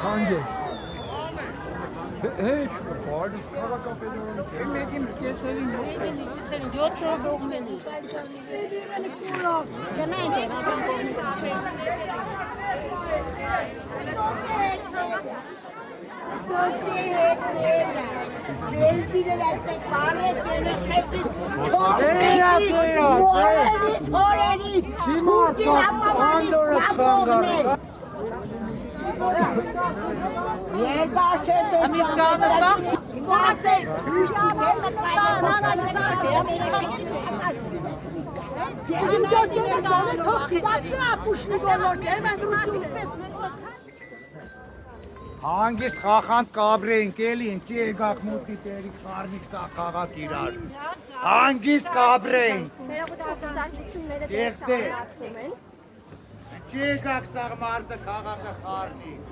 Հանգես։ Հետ, բարդ քաղաքապետարան։ Մեկին կեսերին Մեկին 7 կողմերի։ Գնային դեպի Հանգիստ խախանդ կաբրեինք էլի, ինչի եկակ մուտքի տերի խարմիկ սա խաղակ իրար։ Հանգիստ կաբրեինք։ Ինչի եկակ սաղ մարսը խաղակը խարմիկ։